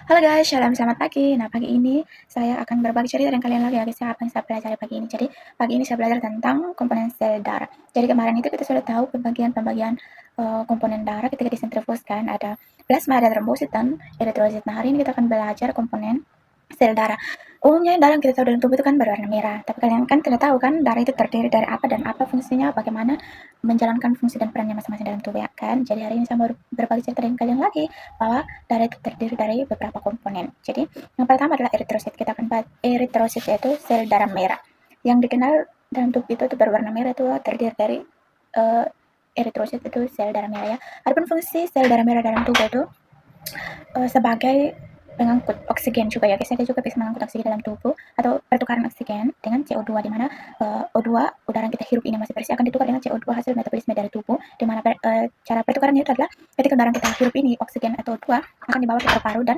Halo guys, selamat pagi. Nah, pagi ini saya akan berbagi cerita dengan kalian lagi ya guys, apa yang saya pelajari pagi ini. Jadi, pagi ini saya belajar tentang komponen sel darah. Jadi, kemarin itu kita sudah tahu pembagian komponen darah ketika disentrifuskan, ada plasma, ada trombosit, dan eritrosit. Nah, hari ini kita akan belajar komponen sel darah. Umumnya darah yang kita tahu dalam tubuh itu kan berwarna merah, tapi kalian kan tidak tahu kan darah itu terdiri dari apa dan apa fungsinya, bagaimana menjalankan fungsi dan perannya masing-masing dalam tubuh ya kan. Jadi hari ini saya mau berbagi cerita dengan kalian lagi bahwa darah itu terdiri dari beberapa komponen. Jadi yang pertama adalah eritrosit. Kita akan bahas eritrosit, yaitu sel darah merah. Yang dikenal dalam tubuh itu berwarna merah itu terdiri dari uh, eritrosit, itu sel darah merah ya. Adapun fungsi sel darah merah dalam tubuh itu sebagai pengangkut oksigen juga ya guys. Dia juga bisa mengangkut oksigen dalam tubuh atau pertukaran oksigen dengan CO2, di mana O2 udara yang kita hirup ini masih bersih akan ditukar dengan CO2 hasil metabolisme dari tubuh, di mana cara pertukarannya itu adalah ketika udara yang kita hirup ini, oksigen atau O2, akan dibawa ke paru-paru, dan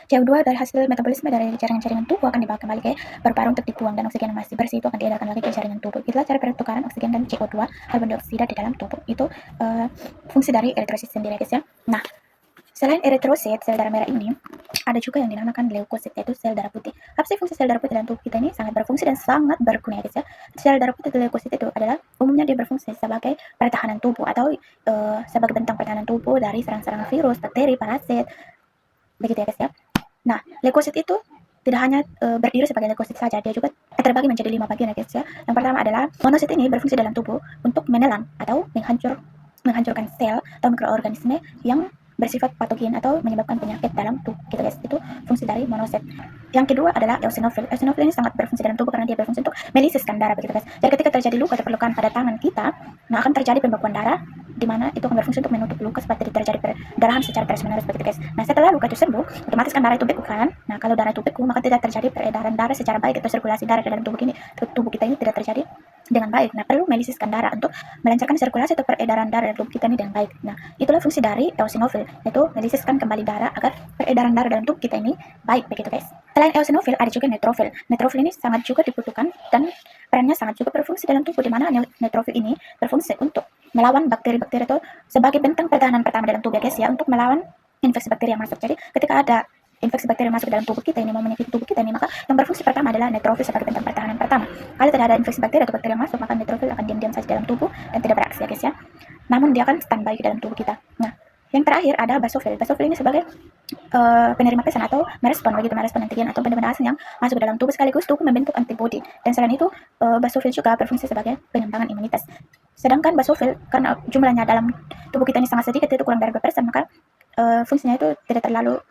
CO2 dari hasil metabolisme dari jaringan-jaringan tubuh akan dibawa kembali ke paru-paru untuk dibuang, dan oksigen yang masih bersih itu akan diedarkan lagi ke jaringan tubuh. Itulah cara pertukaran oksigen dan CO2 karbon dioksida di dalam tubuh. Itu fungsi dari eritrosit sendiri guys ya. Nah, selain eritrosit, sel darah merah ini ada juga yang dinamakan leukosit, yaitu sel darah putih. Apa sih fungsi sel darah putih dalam tubuh kita ini? Sangat berfungsi dan sangat berguna ya guys ya. Sel darah putih atau leukosit itu adalah umumnya dia berfungsi sebagai pertahanan tubuh atau sebagai bentang pertahanan tubuh dari serang-serang virus, bakteri, parasit, begitu ya guys ya. Nah, leukosit itu tidak hanya berdiri sebagai leukosit saja, dia juga terbagi menjadi 5 bagian ya guys ya. Yang pertama adalah monosit. Ini berfungsi dalam tubuh untuk menelan atau menghancurkan sel atau mikroorganisme yang bersifat patogen atau menyebabkan penyakit dalam tubuh gitu guys. Itu fungsi dari monosit. Yang kedua adalah eosinofil. Eosinofil ini sangat berfungsi dalam tubuh karena dia berfungsi untuk melisiskan darah begitu guys. Jadi ketika terjadi luka atau perlukaan pada tangan kita, nah akan terjadi pembekuan darah, di mana itu akan berfungsi untuk menutup luka supaya tidak terjadi perdarahan secara terus-menerus begitu guys. Nah, setelah luka itu sembuh, otomatis kan darah itu beku kan. Nah, kalau darah itu beku, maka tidak terjadi peredaran darah secara baik atau sirkulasi darah dalam tubuh kita ini tidak terjadi dengan baik. Nah, perlu melisiskan darah untuk melancarkan sirkulasi atau peredaran darah dalam tubuh kita ini dengan baik. Nah, itulah fungsi dari eosinofil, yaitu melisiskan kembali darah agar peredaran darah dalam tubuh kita ini baik begitu guys. Selain eosinofil ada juga neutrofil. Neutrofil ini sangat juga dibutuhkan dan perannya sangat juga berfungsi dalam tubuh, di mana neutrofil ini berfungsi untuk melawan bakteri-bakteri atau sebagai bentang pertahanan pertama dalam tubuh ya guys ya, untuk melawan infeksi bakteri yang masuk. Jadi ketika ada infeksi bakteri masuk dalam tubuh kita ini, mau menyakiti tubuh kita ini, maka yang berfungsi pertama adalah neutrofil sebagai bentang pertahanan pertama. Kalau tidak ada infeksi bakteri atau bakteri yang masuk, maka neutrofil akan diam-diam saja dalam tubuh dan tidak beraksi ya guys ya. Namun dia akan standby dalam tubuh kita. Nah, yang terakhir ada basofil. Basofil ini sebagai penerima pesan atau merespon antigen atau benda-benda asing yang masuk ke dalam tubuh, sekaligus tubuh membentuk antibodi. Dan selain itu, basofil juga berfungsi sebagai pengembangan imunitas. Sedangkan basofil karena jumlahnya dalam tubuh kita ini sangat sedikit, itu kurang dari 2%, maka fungsinya itu tidak terlalu